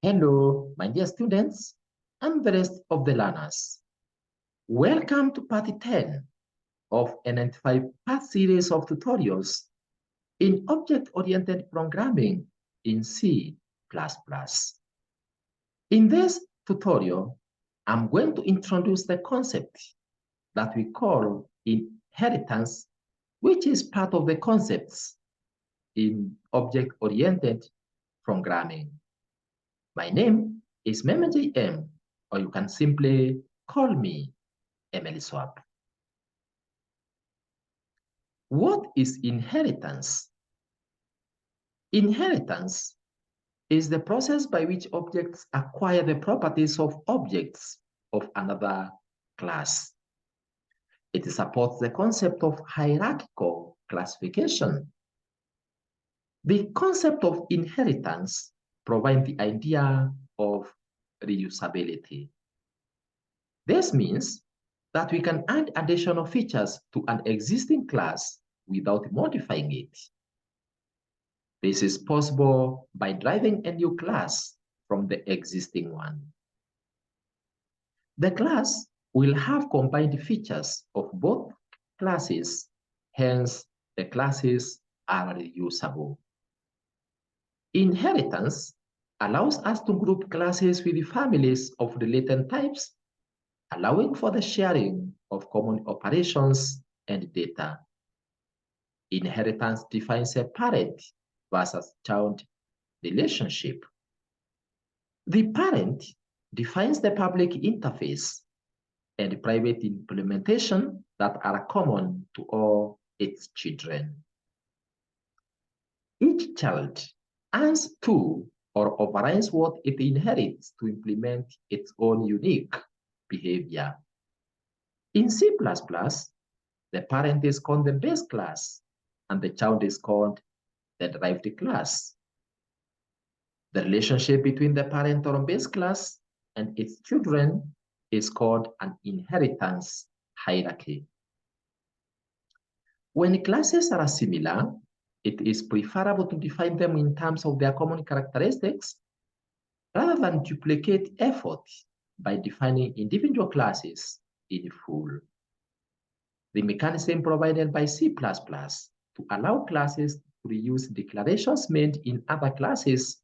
Hello, my dear students, and the rest of the learners. Welcome to part 10 of an 95-part series of tutorials in object-oriented programming in C++. In this tutorial, I'm going to introduce the concept that we call inheritance, which is part of the concepts in object-oriented programming. My name is MemJM, or you can simply call me EMELISWAP. What is inheritance? Inheritance is the process by which objects acquire the properties of objects of another class. It supports the concept of hierarchical classification. The concept of inheritance provides the idea of reusability. This means that we can add additional features to an existing class without modifying it. This is possible by driving a new class from the existing one. The class will have combined features of both classes, hence the classes are reusable. Inheritance allows us to group classes with families of related types, allowing for the sharing of common operations and data. Inheritance defines a parent versus child relationship. The parent defines the public interface and private implementation that are common to all its children. Each child adds to or overrides what it inherits to implement its own unique behavior. In C++, the parent is called the base class and the child is called the derived class. The relationship between the parent or base class and its children is called an inheritance hierarchy. When classes are similar, it is preferable to define them in terms of their common characteristics rather than duplicate effort by defining individual classes in full. The mechanism provided by C++ to allow classes to reuse declarations made in other classes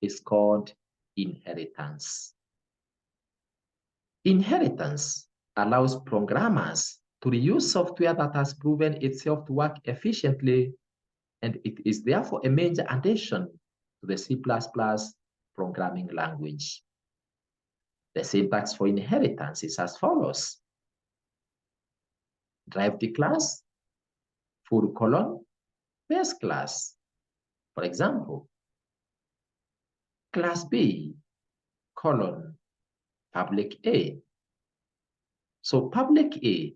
is called inheritance. Inheritance allows programmers to reuse software that has proven itself to work efficiently, and it is therefore a major addition to the C++ programming language. The syntax for inheritance is as follows: derived class, full colon, base class. For example, class B, colon, public A. So public A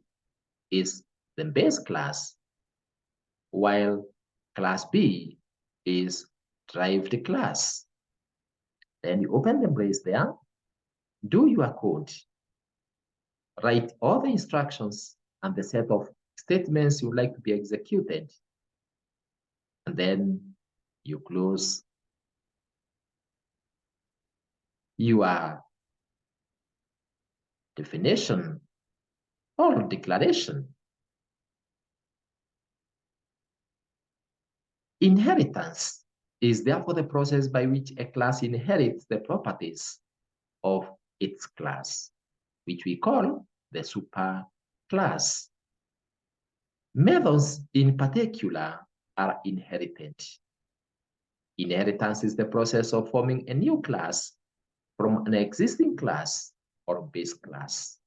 is the base class, while class B is derived class. Then you open the brace there, do your code, write all the instructions and the set of statements you would like to be executed, and then you close your definition or declaration. Inheritance is therefore the process by which a class inherits the properties of its class, which we call the superclass. Methods in particular are inherited. Inheritance is the process of forming a new class from an existing class or base class.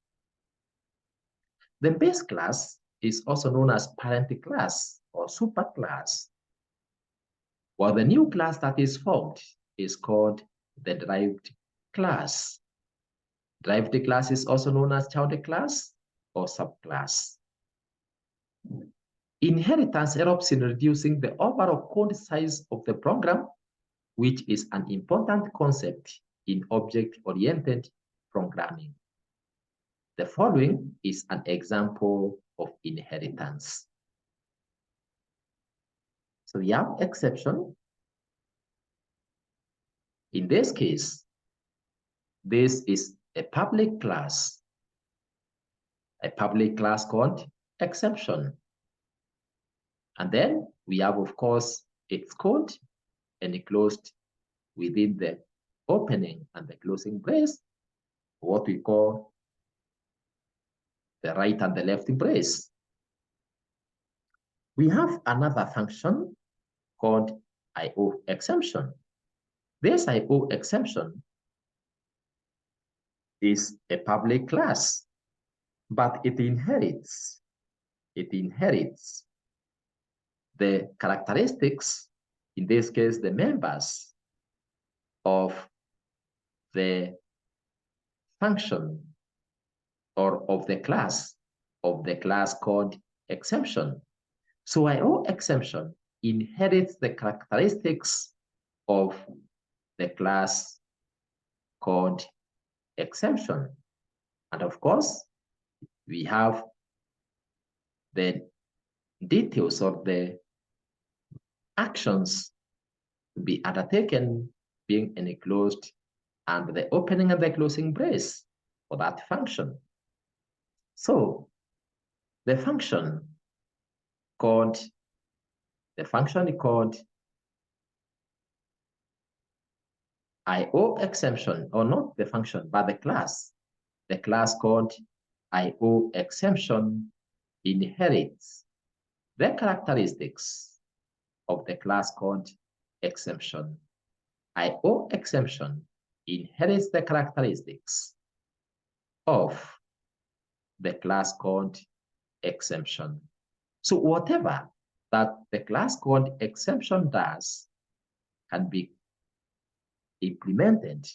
The base class is also known as parent class or superclass, while the new class that is formed is called the derived class. Derived class is also known as child class or subclass. Inheritance helps in reducing the overall code size of the program, which is an important concept in object-oriented programming. The following is an example of inheritance. So we have exception. In this case, This is a public class called exception. And then we have, of course, its code enclosed within the opening and the closing brace, what we call the right and the left brace. We have another function called IO exemption. This IO exemption is a public class, but it inherits the characteristics, in this case, the members of the function or of the class called exception. So IO exemption inherits the characteristics of the class called exception. And of course, we have the details of the actions to be undertaken being enclosed and the opening and the closing brace for that function. So the function called IO exemption, or not the function, but the class called IO exemption inherits the characteristics of the class called exception. IO exemption inherits the characteristics of the class called exception. So whatever that the class called exception does can be implemented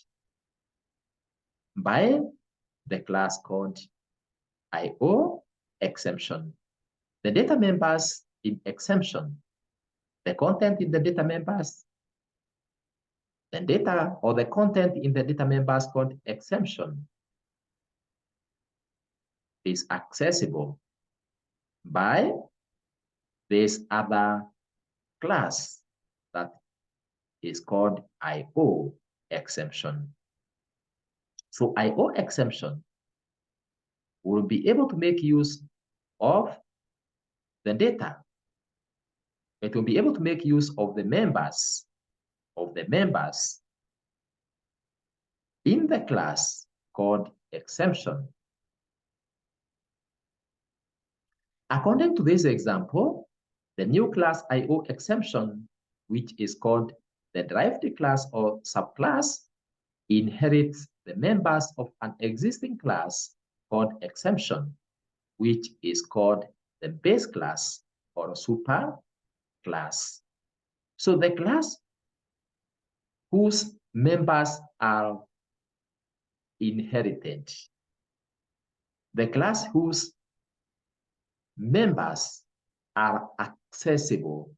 by the class called IO exemption. The data members in exemption, the content in the data members, the data or the content in the data members called exemption is accessible by this other class that is called IO exemption. So IO exemption will be able to make use of the data. It will be able to make use of the members in the class called exception. According to this example, the new class IO exemption, which is called the derived class or subclass, inherits the members of an existing class called exception, which is called the base class or super class. So the class whose members are inherited, the class whose members are accessible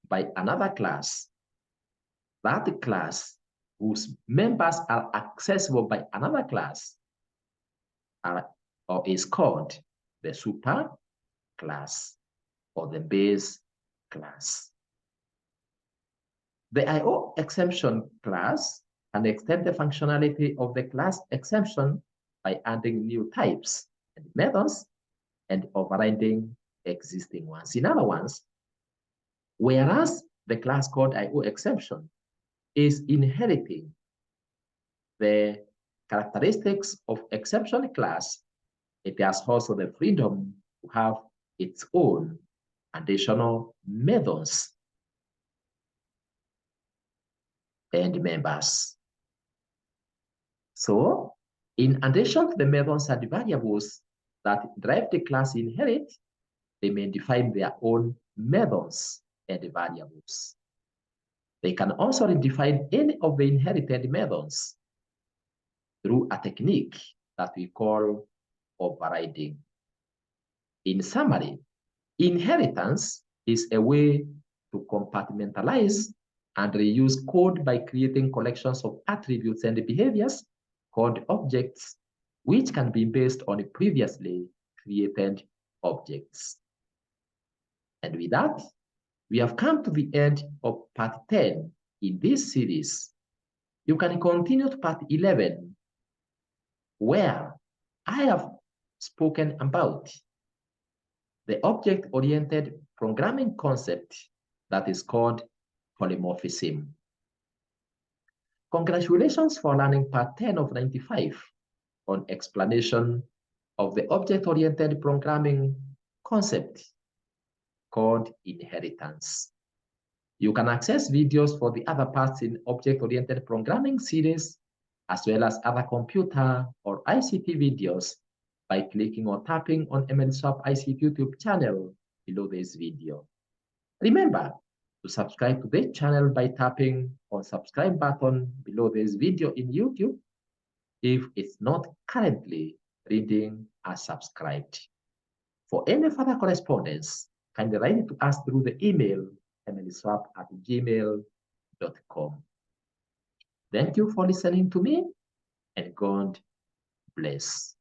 by another class, that class whose members are accessible by another class is called the super class or the base class. The IO exemption class can extend the functionality of the class exception by adding new types and methods and overriding existing ones. In other words, whereas the class called IO exception is inheriting the characteristics of exception class, it has also the freedom to have its own additional methods and members. So, in addition to the methods and variables that derived class inherit, they may define their own methods and variables. They can also redefine any of the inherited methods through a technique that we call overriding. In summary, inheritance is a way to compartmentalize and reuse code by creating collections of attributes and behaviors called objects, which can be based on previously created objects. And with that, we have come to the end of part 10 in this series. You can continue to part 11 where I have spoken about the object-oriented programming concept that is called polymorphism. Congratulations for learning part 10 of 95 on explanation of the object-oriented programming concept called inheritance. You can access videos for the other parts in object-oriented programming series, as well as other computer or ICT videos by clicking or tapping on EMELISWAP ICT YouTube channel below this video. Remember to subscribe to this channel by tapping on subscribe button below this video in YouTube if it's not currently reading as subscribed. For any further correspondence, kindly write it to us through the email emeliswap@gmail.com. Thank you for listening to me, and God bless.